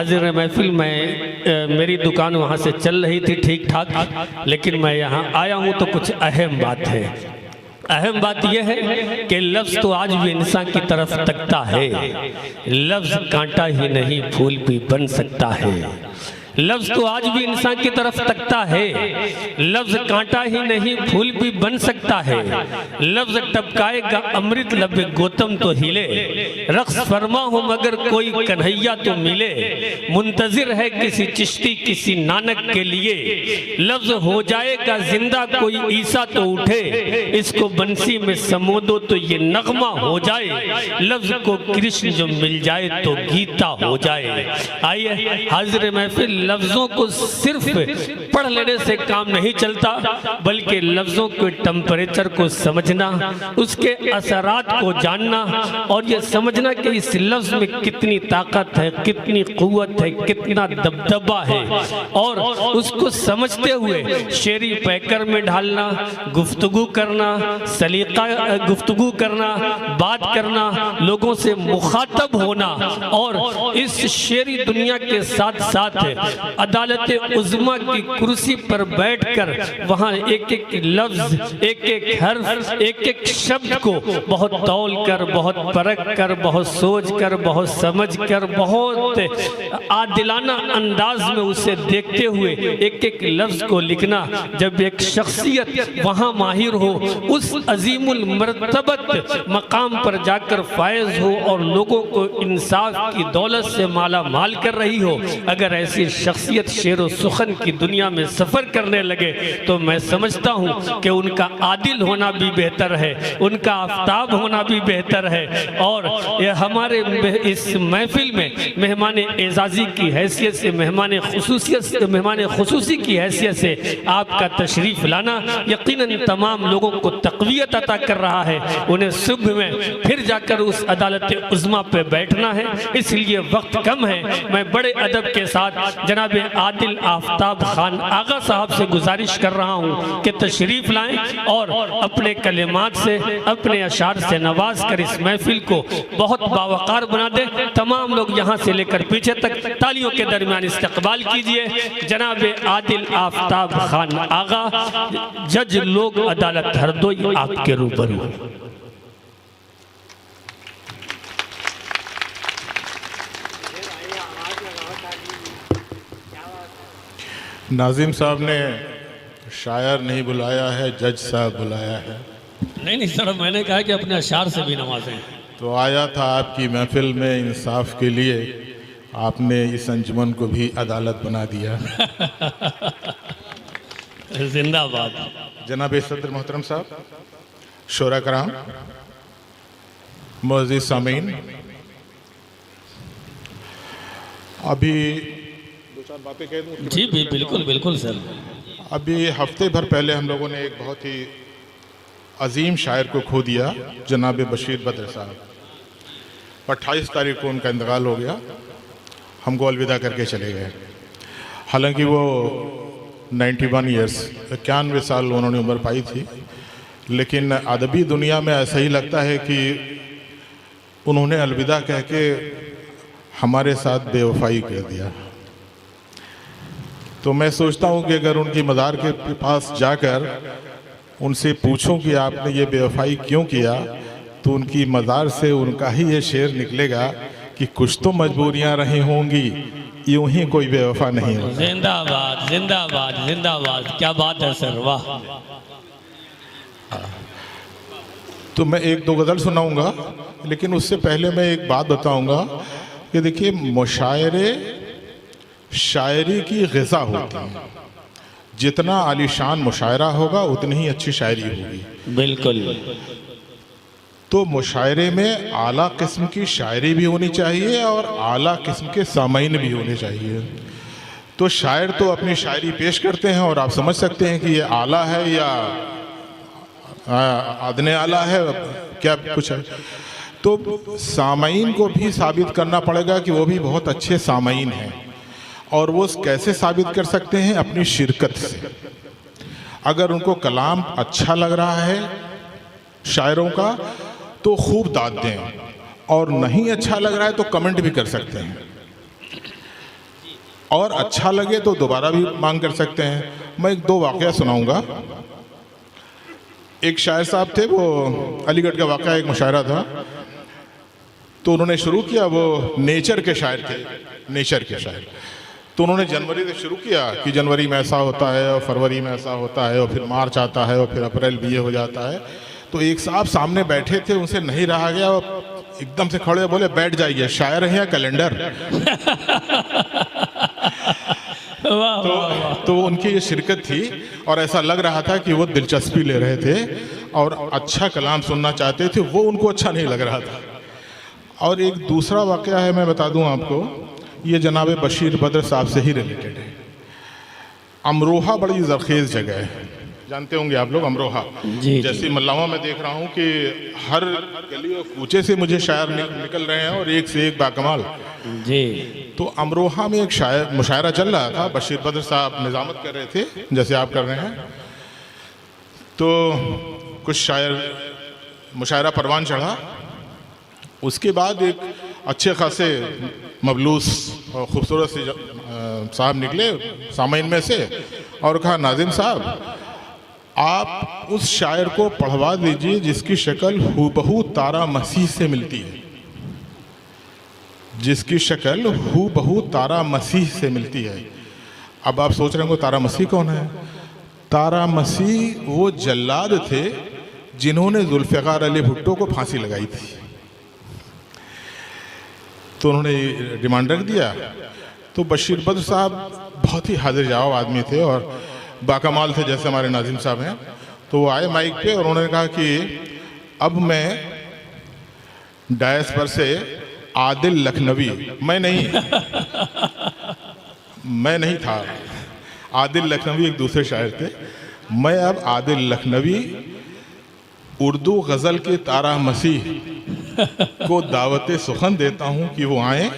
हाजिर महफिल में मेरी दुकान वहाँ से चल रही थी ठीक ठाक, लेकिन मैं यहाँ आया हूँ तो कुछ अहम बात है। अहम बात यह है कि लफ्ज़ तो आज भी इंसान की तरफ तकता है। लफ्ज़ कांटा ही नहीं फूल भी बन सकता है। लफ्ज़ तो आज भी इंसान की तरफ तकता है। लफ्ज़ कांटा ही नहीं फूल भी बन सकता है। लफ्ज़ टपकाएगा अमृत लबे गौतम तो हिले। रक्स फरमा हो मगर कोई कन्हैया तो मिले। मुंतजिर है किसी चिश्ती किसी नानक के लिए। लफ्ज़ हो जाएगा जिंदा कोई ईसा तो उठे। इसको बंसी में समो दो तो ये नगमा हो जाए। लफ्ज़ को कृष्ण जो मिल जाए तो गीता हो जाए। आइए हाजिर महफिल, लफ्जों को सिर्फ पढ़ लेने से काम नहीं चलता, बल्कि लफ्जों के टेम्परेचर को समझना, उसके असरात को जानना और ये समझना कि इस लफ्ज में कितनी ताकत है, कितनी कुव्वत है, कितना दबदबा है, और उसको समझते हुए शेरी पैकर में ढालना, गुफ्तगू करना, सलीका गुफ्तगू करना, बात करना, लोगों से मुखातब होना और इस शेरी दुनिया के साथ साथ अदालत उज़्मा की कुर्सी पर बैठकर वहाँ एक एक लफ्ज, एक एक हर्फ, एक एक शब्द को बहुत तौल कर, बहुत परख कर, बहुत सोच कर, बहुत समझ कर, बहुत आदिलाना अंदाज में उसे देखते हुए एक एक लफ्ज को लिखना। जब एक शख्सियत वहाँ माहिर हो, उस अजीमुल मर्तबत मकाम पर जाकर फायज हो और लोगों को इंसाफ की दौलत से माला माल कर रही हो, अगर ऐसी शख्सियत शेर सुखन की दुनिया में सफर करने लगे तो मैं समझता हूँ कि उनका आदिल होना भी बेहतर है, उनका आफ्ताब होना भी बेहतर है। और ये हमारे इस महफिल में मेहमान एजाजी की हैसियत से, मेहमान खुसूसी की हैसियत से आपका तशरीफ लाना यकीनन तमाम लोगों को तक़वियत अता कर रहा है। उन्हें सुबह में फिर जाकर उस अदालत उज़्मा पे बैठना है, इसलिए वक्त कम है। मैं बड़े अदब के साथ जनाब आदिल आफ्ताब खान आगा साहब से गुजारिश कर रहा हूँ कि तशरीफ लाएं और अपने कलिमात से, अपने अशार से नवाज कर इस महफिल को बहुत बावकार बना दें। तमाम लोग यहाँ से लेकर पीछे तक तालियों के दरमियान इस्तकबाल कीजिए जनाब आदिल आफ्ताब खान आगा। जज लोग अदालत हरदोई आपके रूबरू। नाजिम साहब ने शायर नहीं बुलाया है, जज साहब बुलाया है। नहीं सर, मैंने कहा कि अपने अशार से भी नवाजें। तो आया था आपकी महफिल में इंसाफ के लिए, आपने इस अंजुमन को भी अदालत बना दिया। जिंदाबाद। जनाब सदर मोहतरम साहब, शोरा कराम, मुअज़्ज़िज़ सामीन, अभी बातें कह दूं? जी भी बिल्कुल बिल्कुल सर। अभी हफ्ते भर पहले हम लोगों ने एक बहुत ही अजीम शायर को खो दिया, जनाब बशीर बद्र साहब। 28 तारीख को उनका इंतकाल हो गया, हमको अलविदा करके चले गए। हालांकि वो 91 ईयर्स 91 साल उन्होंने उम्र पाई थी, लेकिन अदबी दुनिया में ऐसा ही लगता है कि उन्होंने अलविदा कह के हमारे साथ बेवफाई कर दिया। तो मैं सोचता हूँ कि अगर उनकी मज़ार के पास जाकर उनसे पूछूं कि आपने ये बेवफाई क्यों किया, तो उनकी मज़ार से उनका ही ये शेर निकलेगा कि कुछ तो मजबूरियाँ रही होंगी, यूं ही कोई बेवफा नहीं होगा। जिंदाबाद जिंदाबाद जिंदाबाद, क्या बात है सर, वाह। तो मैं एक दो गज़ल सुनाऊंगा, लेकिन उससे पहले मैं एक बात बताऊंगा कि देखिए, मुशायरे शायरी की ग़िज़ा होती है। जितना आलीशान मुशायरा होगा उतनी ही अच्छी शायरी होगी। बिल्कुल। तो मुशायरे में आला किस्म की शायरी भी होनी चाहिए और आला किस्म के सामाइन भी होने चाहिए। तो शायर तो अपनी शायरी पेश करते हैं और आप समझ सकते हैं कि ये आला है या अदने आला है, क्या कुछ है। तो सामाइन को भी साबित करना पड़ेगा कि वो भी बहुत अच्छे सामाइन हैं। और वो कैसे साबित कर सकते हैं? अपनी शिरकत से। अगर उनको कलाम अच्छा लग रहा है शायरों का तो खूब दाद दें, और नहीं अच्छा लग रहा है तो कमेंट भी कर सकते हैं। और अच्छा लगे तो दोबारा भी मांग कर सकते हैं। मैं एक दो वाक़या सुनाऊंगा। एक शायर साहब थे, वो अलीगढ़ का वाक़या एक मुशायरा था, तो उन्होंने शुरू किया, वो नेचर के शायर थे, नेचर के शायर। तो उन्होंने जनवरी से शुरू किया कि जनवरी में ऐसा होता है और फरवरी में ऐसा होता है और फिर मार्च आता है और फिर अप्रैल भी ये हो जाता है। तो एक साहब सामने बैठे थे, उनसे नहीं रहा गया, एकदम से खड़े बोले बैठ जाइए, शायर है या कैलेंडर। तो उनकी ये शिरकत थी और ऐसा लग रहा था कि वो दिलचस्पी ले रहे थे और अच्छा कलाम सुनना चाहते थे, वो उनको अच्छा नहीं लग रहा था। और एक दूसरा वाक़या है, मैं बता दूं आपको, ये जनाब बशीर बद्र साहब से ही रिलेटेड है। अमरोहा बड़ी ज़रखेज़ जगह है, जानते होंगे आप लोग अमरोहा। जैसे मल्लावा में देख रहा हूँ कि हर गली और कूचे से मुझे शायर निकल रहे हैं और एक से एक बाकमाल जी। तो अमरोहा में एक मुशायरा चल रहा था, बशीर बद्र साहब निज़ामत कर रहे थे जैसे आप कर रहे हैं। तो कुछ शायर मुशायरा परवान चढ़ा, उसके बाद एक अच्छे खासे मबलूस और ख़ूबसूरत से साहब निकले सामईन में से और कहा, नाज़िम साहब आप उस शायर को पढ़वा दीजिए जिसकी शक्ल हूबहू तारा मसीह से मिलती है, जिसकी शक्ल हूबहू तारा मसीह से मिलती है। अब आप सोच रहे होंगे तारा मसीह कौन है? तारा मसीह वो जल्लाद थे जिन्होंने जुल्फ़िकार अली भुट्टो को फांसी लगाई थी। तो उन्होंने डिमांड रख दिया। तो बशीर बद्र साहब बहुत ही हाजिर जवाब आदमी थे और बाकमाल थे, जैसे हमारे नाज़िम साहब हैं। तो वो आए माइक पे और उन्होंने कहा कि अब मैं डायस पर से आदिल लखनवी, मैं नहीं था, आदिल लखनवी एक दूसरे शायर थे, मैं अब आदिल लखनवी उर्दू गज़ल के तारा मसीह को दावत सुखन देता हूँ कि वो आए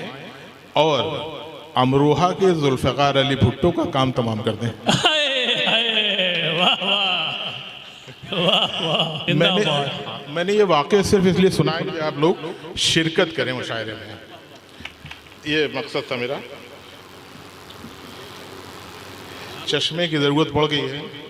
और अमरोहा के जुल्फ़िकार अली भुट्टो का काम तमाम कर दें। मैंने ये वाक़या सिर्फ इसलिए सुना है कि आप लोग शिरकत करें मुशायरे में, ये मकसद था मेरा। चश्मे की ज़रूरत पड़ गई है।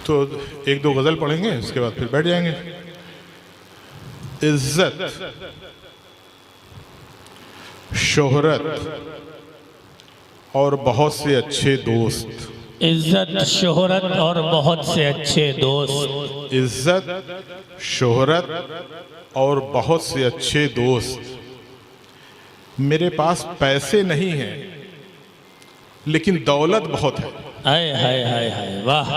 तो एक दो गज़ल पढ़ेंगे, उसके बाद फिर बैठ जाएंगे। इज्जत, शोहरत और बहुत से अच्छे दोस्त। इज्जत, शोहरत और बहुत से अच्छे दोस्त। इज्जत, शोहरत और बहुत से अच्छे दोस्त। मेरे पास पैसे नहीं हैं लेकिन दौलत बहुत है। हाय हाय हाय हाय, वाह।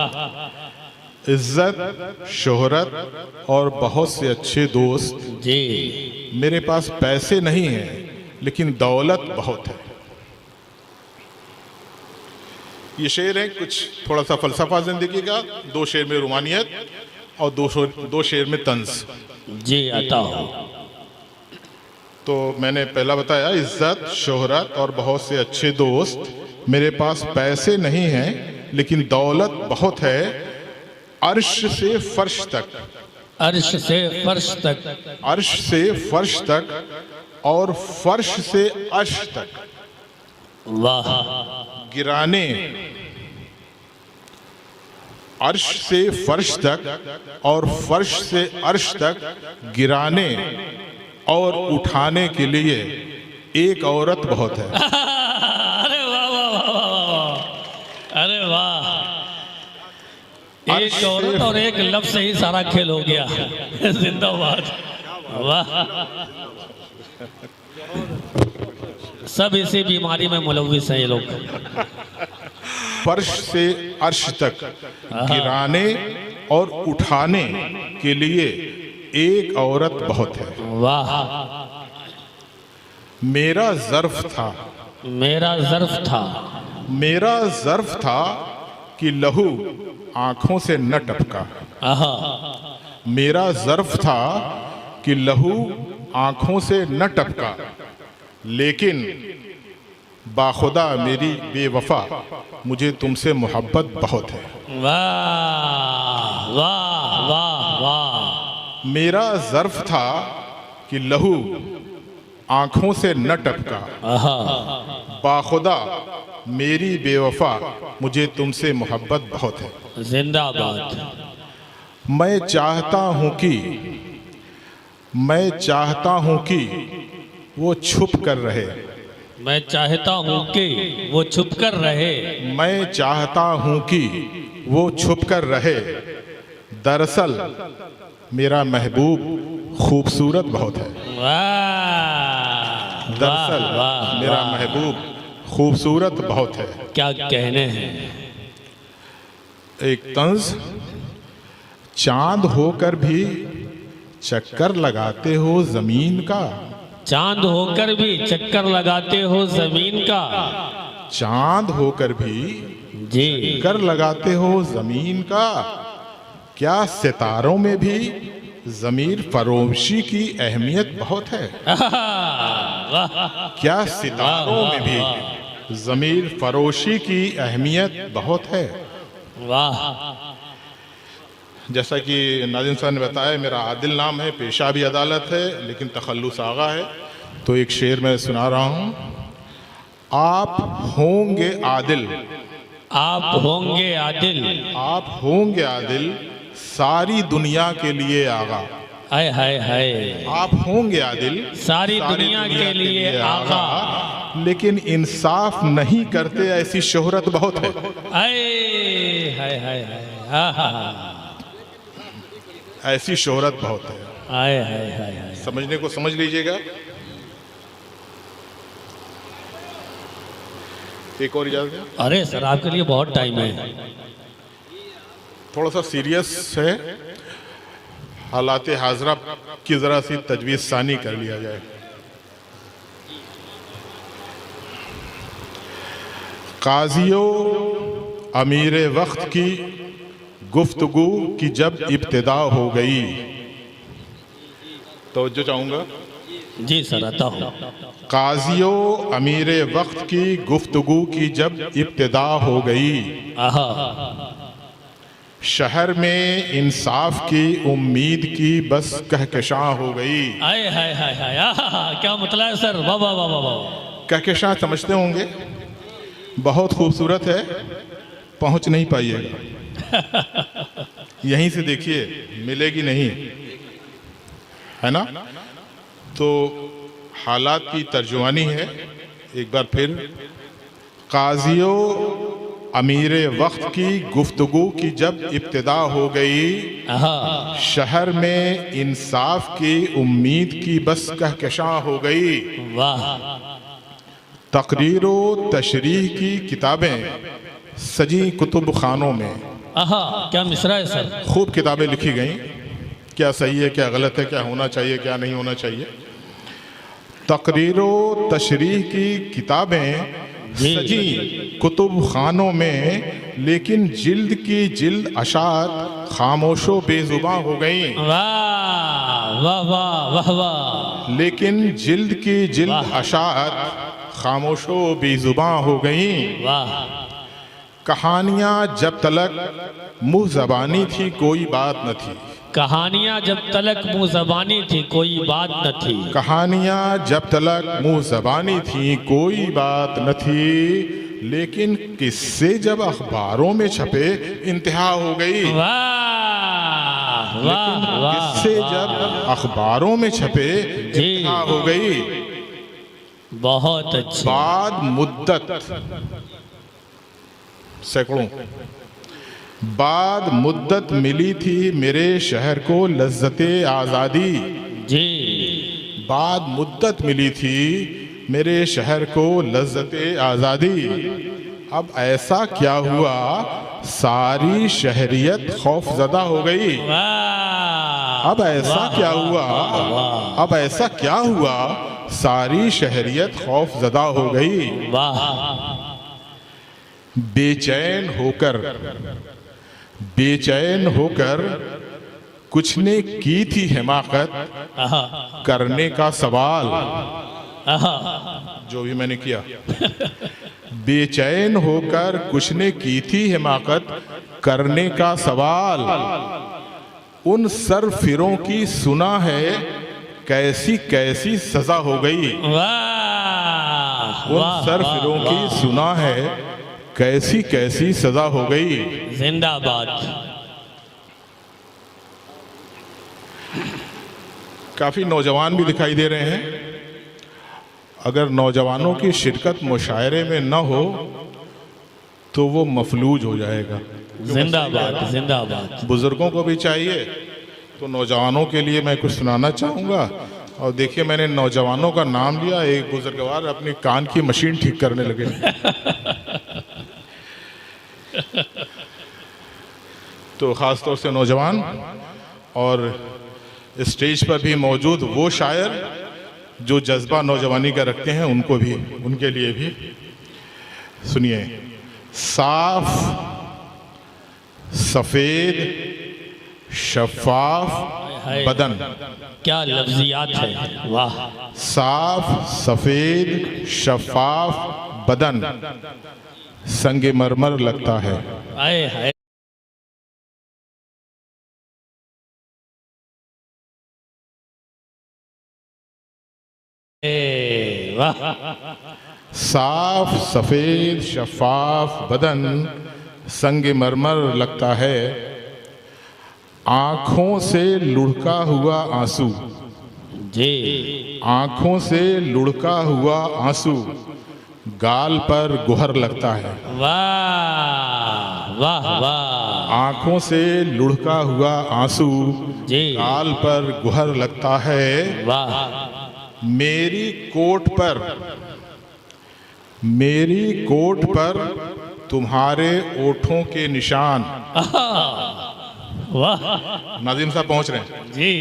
इज्जत, शोहरत और बहुत से अच्छे दोस्त जी। मेरे पास पैसे नहीं हैं लेकिन दौलत बहुत है। ये शेर है कुछ थोड़ा सा फलसफा जिंदगी का, दो शेर में रुमानियत और दो शेर में तंज जी आता हो। तो मैंने पहला बताया, इज्जत, शोहरत और बहुत से अच्छे दोस्त। मेरे पास पैसे नहीं हैं लेकिन दौलत बहुत है। अर्श से फर्श तक, अर्श से फर्श तक, अर्श से फर्श तक और फर्श से अर्श तक वाह गिराने। अर्श से फर्श तक और फर्श से अर्श तक गिराने और उठाने के लिए एक औरत बहुत है। अरे वाह वाह वाह वाह, अरे वाह। एक औरत और एक लफ्ज़ से ही सारा खेल हो गया। जिंदाबाद, वाह। सब इसी बीमारी में मुलव्विस हैं ये लोग। फर्श से अर्श तक गिराने और उठाने के लिए एक औरत बहुत है। वाह। मेरा ज़र्फ था, मेरा ज़र्फ था, मेरा ज़र्फ था कि लहू आंखों से न टपका। आहा, मेरा ज़र्फ था कि लहू आंखों से न टपका, लेकिन बाखुदा मेरी बेवफा मुझे तुमसे मोहब्बत बहुत है। वाह वाह वाह वाह। मेरा ज़र्फ था कि लहू आंखों से न टपका, आहा, बाखुदा मेरी बेवफा मुझे तुमसे मोहब्बत बहुत है। जिंदाबाद। मैं चाहता हूँ कि वो छुप कर रहे। मैं चाहता हूँ कि वो छुप कर रहे। मैं चाहता हूँ कि वो छुप कर रहे। दरअसल मेरा महबूब खूबसूरत बहुत है। वाह दरअसल वाह मेरा वाह। महबूब खूबसूरत बहुत है। क्या कहने हैं। एक तंज, चांद होकर भी चक्कर लगाते हो जमीन का। चांद होकर भी चक्कर लगाते हो जमीन का। चांद होकर भी जी, चक्कर लगाते हो जमीन का। क्या सितारों में भी ज़मीर फरोशी की अहमियत बहुत है। वाह क्या सितारों में भी ज़मीर फरोशी की अहमियत बहुत है। वाह। जैसा कि नाज़िम साहब ने बताया, मेरा आदिल नाम है, पेशा भी अदालत है, लेकिन तखल्लुस आगा है। तो एक शेर मैं सुना रहा हूँ। आप होंगे आदिल, आप होंगे आदिल। आप होंगे आदिल, सारी दुनिया के लिए आगा। हाय हाय हाय। आप होंगे आदिल, सारी दुनिया के लिए आगा। लेकिन इंसाफ नहीं करते, ऐसी शोहरत बहुत है। हाय हाय हाय हाय। आहा, ऐसी शोहरत बहुत है। हाय हाय हाय हाय। समझने को समझ लीजिएगा। एक और इजाजत है। अरे सर, आपके लिए बहुत टाइम है। थोड़ा सा सीरियस है, हालात हाजरा की ज़रा सी तजवीज़ सानी कर लिया जाए। काजियों अमीर वक्त की गुफ्तगू की जब इब्तिदा हो गई। तवज्जो चाहूँगा। जी सर, आता हूँ। काजियों अमीर वक्त की गुफ्तगू की जब इब्तिदा हो गई। आहा, शहर में इंसाफ की उम्मीद की बस कहकशां हो गई। हाय हाय हाय हाय। आहा, क्या मतलब है सर। वाह वाह वाह वाह वाह। कहकशां समझते होंगे, बहुत खूबसूरत है, पहुंच नहीं पाइएगा। यहीं से देखिए, मिलेगी नहीं, है ना। तो हालात की तर्जुमानी है एक बार फिर। काजियों अमीर वक्त की गुफ्तगू की जब इब्तिदा हो गई। आहा, शहर में इंसाफ की उम्मीद की बस कहकशां हो गई। वाह। तकरीरो तशरीह की किताबें सजी कुतुब खानों में। आहा, क्या मिसरा है सर। खूब किताबें लिखी गई, क्या सही है, क्या गलत है, क्या होना चाहिए, क्या नहीं होना चाहिए। तकरीरो तशरीह की किताबें सजी कुतुब खानों में, लेकिन जिल्द की जिल्द अशात खामोशो बेजुबां हो गई। वाह वाह वाह वाह वाह। लेकिन जिल्द की जिल्द अशात खामोशो बेजुबां हो गई। वाह। कहानियाँ जब तलक मुँह ज़बानी थी कोई बात न थी। कहानियाँ जब तलक मुँह ज़बानी थी कोई बात न थी। कहानियाँ जब तलक मुँह ज़बानी थी कोई बात न थी, लेकिन किस्से जब अखबारों में छपे इंतहा हो गई। वाह वाह वाह। किस्से जब अखबारों में छपे इंतहा हो गई। बहुत अच्छी। बाद मुद्दत, सैकड़ों बाद मुद्दत मिली थी मेरे शहर को लज्जते आज़ादी। जी, बाद मुद्दत मिली थी मेरे शहर को लज्जते आज़ादी। अब ऐसा क्या हुआ सारी शहरियत खौफजदा हो गई। वाह। अब ऐसा क्या हुआ, अब ऐसा क्या हुआ सारी शहरियत खौफजदा हो गई। वाह। बेचैन होकर कुछ ने की थी हिमाकत आहा, करने का सवाल, आहा, जो भी मैंने किया। बेचैन होकर कुछ ने की थी हिमाकत करने का सवाल, उन सरफिरों की सुना है कैसी कैसी सजा हो गई। वाह उन वाह सरफिरों वाह, की सुना है कैसी कैसी सजा हो गई। जिंदाबाद। काफी नौजवान भी दिखाई दे रहे हैं। अगर नौजवानों की शिरकत मुशायरे में न हो तो वो मफलूज हो जाएगा। जिंदाबाद जिंदाबाद। बुजुर्गों को भी चाहिए, तो नौजवानों के लिए मैं कुछ सुनाना चाहूँगा। और देखिए, मैंने नौजवानों का नाम लिया, एक बुजुर्गवार अपनी कान की मशीन ठीक करने लगे। तो ख़ास तौर से नौजवान और स्टेज पर भी मौजूद वो शायर जो जज्बा नौजवानी का रखते हैं, उनको भी, उनके लिए भी सुनिए। साफ सफ़ेद शफाफ बदन, क्या लफ्जियात है, वाह। साफ सफ़ेद शफाफ बदन संगमरमर लगता है। आए हाय। वाह। साफ सफ़ेद शफाफ बदन संगमरमर लगता है, आँखों से लुढ़का हुआ आंसू, जी, आँखों से लुढ़का हुआ आंसू गाल पर गुहर लगता है। वाह वाह वाह। आँखों से लुढ़का हुआ आंसू जी, गाल पर गुहर लगता है। वाह। मेरी कोट पर तुम्हारे ओठों के निशान। वाह नाज़िम साहब पहुंच रहे हैं जी।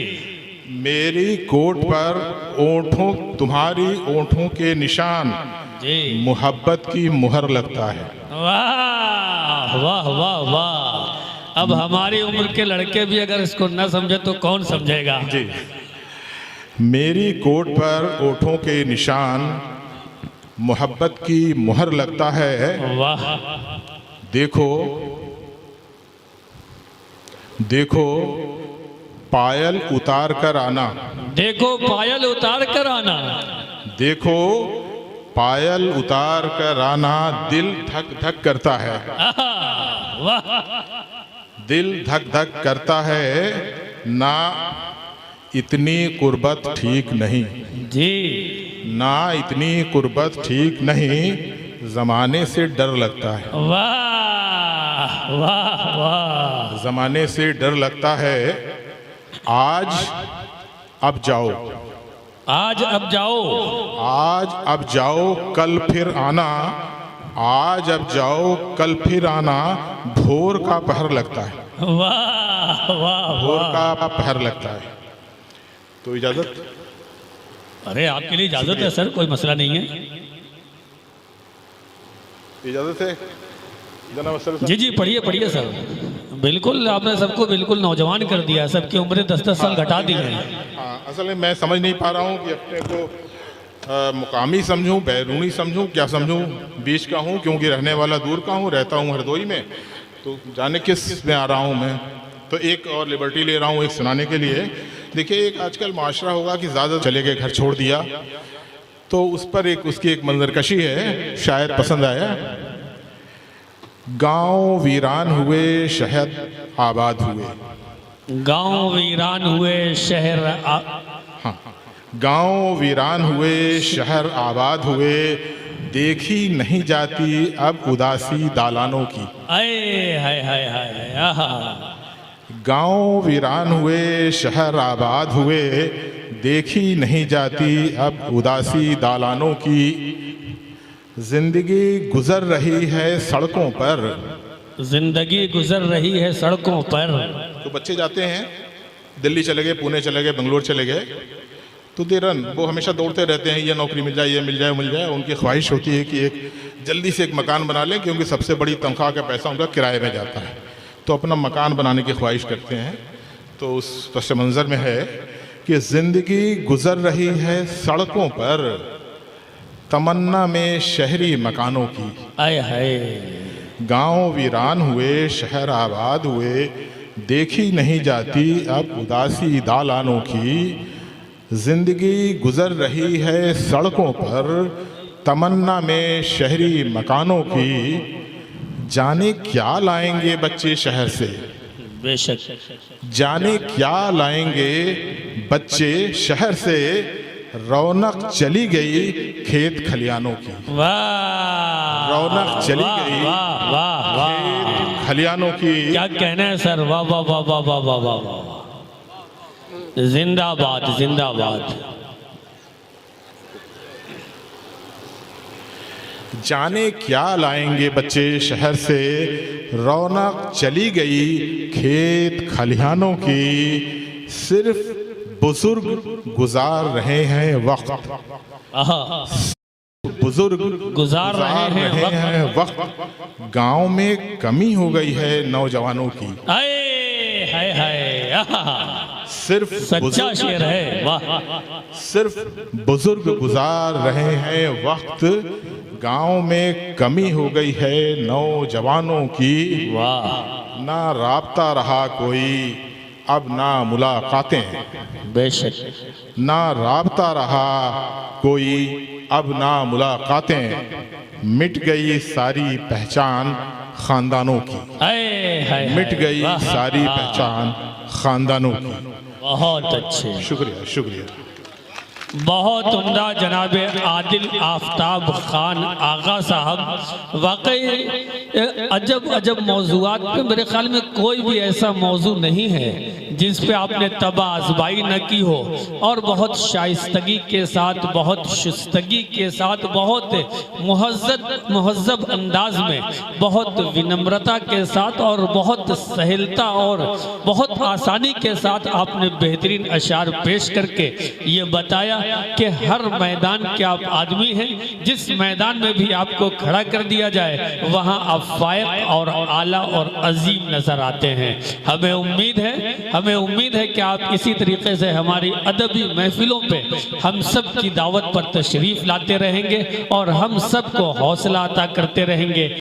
मेरी कोट पर तुम्हारी ओठों के निशान जी, मोहब्बत की मुहर लगता है। वाह वाह वाह वाह। अब हमारी उम्र के लड़के भी अगर इसको न समझे तो कौन समझेगा। जी, मेरी कोट पर ओठों के निशान मोहब्बत की मुहर लगता है। वाह। देखो देखो पायल उतार कर आना, देखो पायल उतार कर आना, देखो पायल उतार कर आना, दिल धक धक करता है। वाह। दिल धक धक करता है, ना इतनी कुर्बत ठीक नहीं, जी, ना इतनी कुर्बत ठीक नहीं, जमाने से डर लगता है। वाह वाह वाह। जमाने से डर लगता है। आज अब जाओ, आज अब जाओ, आज अब जाओ कल फिर आना, आज अब जाओ कल फिर आना, भोर का पहर लगता है। वाह वाह भोर वाह। का पहर लगता है। तो इजाजत। अरे आपके लिए इजाजत है सर, कोई मसला नहीं है। इजाजत है जनाब अफसर साहब? जी जी, पढ़िए पढ़िए सर। बिल्कुल, आपने सबको बिल्कुल नौजवान कर दिया, सबकी उम्रें 10-10 साल घटा दी हैं। हाँ, असल में मैं समझ नहीं पा रहा हूँ कि अपने को मुकामी समझूं, बैरूनी समझूं, क्या समझूं। बीच का हूँ क्योंकि रहने वाला दूर का हूँ, रहता हूँ हरदोई में, तो जाने किस में आ रहा हूँ मैं। तो एक और लिबर्टी ले रहा हूँ एक सुनाने के लिए। देखिए, एक आजकल माशरा होगा कि ज़्यादा चले गए, घर छोड़ दिया, तो उस पर एक उसकी एक मंजरकशी है, शायद पसंद आया। गांव वीरान हुए शहर आबाद हुए, गांव वीरान हुए शहर हाँ, गांव वीरान हुए शहर आबाद हुए, देखी नहीं जाती अब उदासी दालानों की। आए हाय हाय हाय। आहा। गांव वीरान हुए शहर आबाद हुए, देखी नहीं जाती अब उदासी दालानों की। जिंदगी गुजर रही है सड़कों पर, जिंदगी गुजर रही है सड़कों पर। तो बच्चे जाते हैं, दिल्ली चले गए, पुणे चले गए, बेंगलोर चले गए, तो दे रन, वो हमेशा दौड़ते रहते हैं, ये नौकरी मिल जाए, ये मिल जाए, मिल जाए। उनकी ख्वाहिश होती है कि एक जल्दी से एक मकान बना लें, क्योंकि सबसे बड़ी तनख्वाह का पैसा उनका किराए में जाता है, तो अपना मकान बनाने की ख्वाहिश करते हैं। तो उस पस मंज़र में है कि ज़िंदगी गुज़र रही है सड़कों पर, तमन्ना में शहरी मकानों की। आय हाय, गांव वीरान हुए, शहर आबाद हुए, देखी नहीं जाती अब उदासी दालानों की। जिंदगी गुजर रही है सड़कों पर, तमन्ना में शहरी मकानों की। जाने क्या लाएंगे बच्चे शहर से, बेशक, जाने क्या लाएंगे बच्चे शहर से। रौनक चली गई खेत खलियानों की। वाह, रौनक चली वाह, गई वाह वाह वाह, खेत खलियानों की। क्या कहना है सर, वाह वाह वाह वाह वाह वाह वाह वाह, जिंदाबाद जिंदाबाद। जाने क्या लाएंगे बच्चे शहर से, रौनक चली गई खेत खलिहानों की। सिर्फ बुजुर्ग गुजार रहे हैं वक्त, आहा, बुजुर्ग गुजार रहे हैं वक्त। गांव में कमी हो गई है नौजवानों की। हाय हाय हाय, आहा, सिर्फ सच्चा शेर है, वाह। सिर्फ बुजुर्ग गुजार रहे हैं वक्त, गांव में कमी हो गई है नौजवानों की। वाह, ना राब्ता रहा कोई अब ना मुलाकातें, बेशक, ना राब्ता रहा कोई अब ना मुलाकातें। मिट गई सारी पहचान खानदानों की। हाय हाय, मिट गई वाह, सारी वाह, पहचान खानदानों की। बहुत अच्छे, शुक्रिया शुक्रिया। बहुत उम्दा जनाब आदिल आफ्ताब खान आगा साहब। वाकई अजब अजब मौजूआत पे मेरे ख्याल में कोई भी ऐसा मौजू नहीं है जिस पे आपने तबा आजमाई न की हो, और बहुत शाइस्तगी के साथ, बहुत शुस्तगी के साथ, बहुत मुहज़्ज़ब अंदाज में, बहुत विनम्रता के साथ और बहुत सहलता और बहुत आसानी के साथ आपने बेहतरीन अशार पेश करके ये बताया कि हर मैदान के आप आदमी हैं। जिस मैदान में भी आपको खड़ा कर दिया जाए वहां आप फायक और आला और अजीम नजर आते हैं। हमें उम्मीद है कि आप इसी तरीके से हमारी अदबी महफिलों पे हम सब की दावत पर तशरीफ लाते रहेंगे और हम सबको हौसला अता करते रहेंगे।